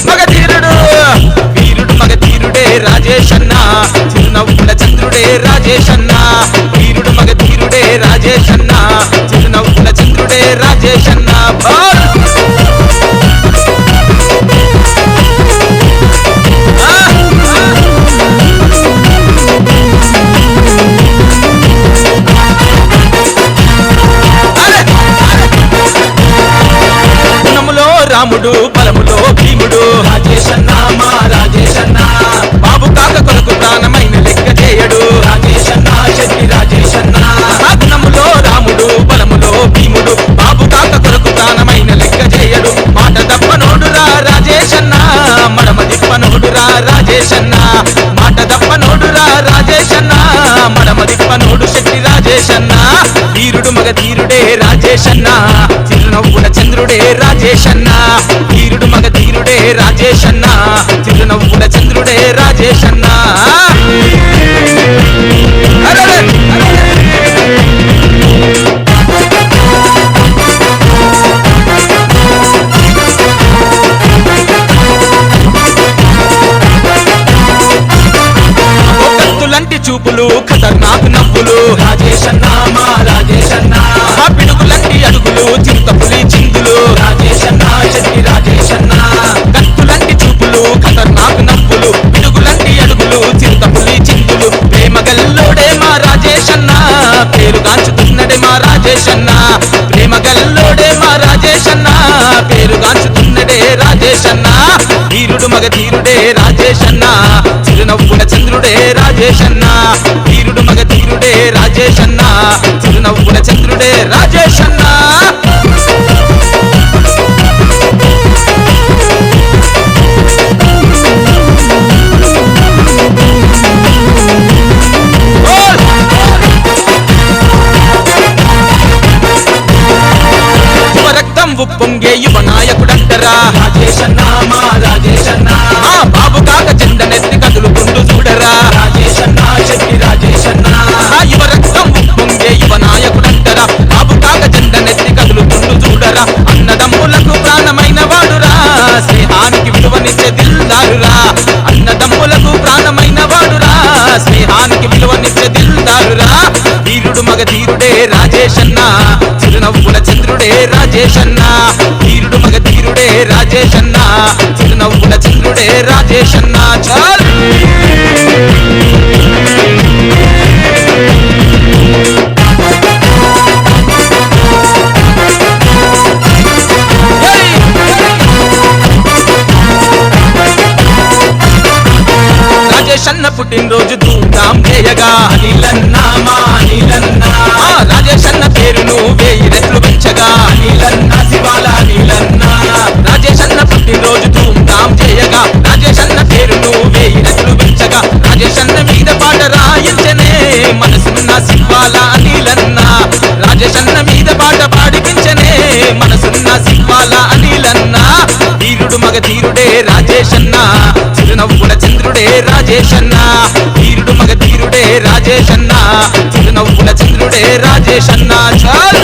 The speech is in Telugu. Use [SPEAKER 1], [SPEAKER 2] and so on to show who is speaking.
[SPEAKER 1] మగధీరుడు వీరుడు మగధీరుడే రాజేశన్న చిరునవ్వుల చంద్రుడే రాజేశన్న వీరుడు మగధీరుడే రాజేశన్న చిరునవ్వుల చంద్రుడే రాజేశన్న రాముడు బలములో భీముడు రాజేశన్న మా రాజేశన్న బాబు కాక కొరకు ప్రాణమైన లెక్క చేయడు రాజేశన్న శక్తి రాజేశన్న గుణములో రాముడు బలములో భీముడు బాబు కాక కొరకు ప్రాణమైన లెక్క చేయడు మాట దప్పనోడురా రాజేశన్న మడమ దిప్పనోడురా రాజేశన్న మాట దప్పనోడురా రాజేశన్న మడమ దిప్పనోడు శక్తి రాజేశన్న వీరుడు మగధీరుడే రాజేశన్న చిరునవ్వుల చంద్రుడే రాజేశన్న వీరుడు మగధీరుడే రాజేశన్న చిరునవ్వుల చంద్రుడే రాజేశన్న కత్తులంటి చూపులు ఖతర్నాక్ నవ్వులు రాజేశన్న మా రాజేశన్న పిడుగులంటి అడుగులు చింతపులి చిందులు రాజేశన్న శక్తి రాజేశన్న కత్తులంటి చూపులు ఖతర్నాక్ నవ్వులు పిడుగులంటి అడుగులు చింతపులి చిందులు ప్రేమగల్లోడే మా రాజేశన్న పేరుగాంచుతున్నడే మా రాజేశన్న ప్రేమగల్లోడే మా రాజేశన్న పేరుగాంచుతున్నడే రాజేశన్న వీరుడు మగధీరుడే రాజేశన్న చిరునవ్వుల చంద్రుడే రాజేశన్న వీరుడు మగధీరుడే రాజేశన్న చిరునవ్వుల చంద్రుడే రాజేశన్న రక్తం ఉప్పొంగే యువ నాయకుడంటరా రాజేశన్న మా రాజేశన్న బాబు కాక చెందనెత్తి కదులుకుంటూ చూడరా రాజేశన్న శక్తి రాజేశన్న యువ రక్తం ఉప్పొంగే యువ నాయకుడంటరా బాబు కాక చెందనెత్తి కదులుకుంటూ చూడరా అన్నదమ్ములకు ప్రాణమైన వాడురా స్నేహానికి విలువనిచ్చే దిల్దారురా అన్నదమ్ములకు ప్రాణమైన వాడురా స్నేహానికి విలువనిచ్చే దిల్దారురా వీరుడు మగధీరుడే రాజేశన్న చిరునవ్వుల చంద్రుడే రాజేశన్న వీరుడు మగధీరుడే రాజేశన్న చిరునవ్వుల చంద్రుడే రాజేశన్న చాలు రాజేశన్న పుట్టినరోజు ధూమ్ధాం చేయగా అనిలన్న మా అనిలన్న రాజేశన్న పేరును 1000 రెట్లు పెంచగా అనిలన్న శివాల అనిలన్న రాజేశన్న పుట్టినరోజు ధూమ్ధాం చేయగా రాజేశన్న పేరును 1000 రెట్లు పెంచగా రాజేశన్న మీద పాట రాయించనే మనసున్న శివాల అనిలన్న రాజేశన్న మీద పాట పాడిపించనే మనసున్న శివాల అనిలన్న వీరుడు మగధీరుడే రాజేశన్న చిరునవ్వుల చంద్రుడే రాజేశన్న వీరుడు మగధీరుడే రాజేశన్న చిరునవ్వుల చంద్రుడే రాజేశన్న చాలు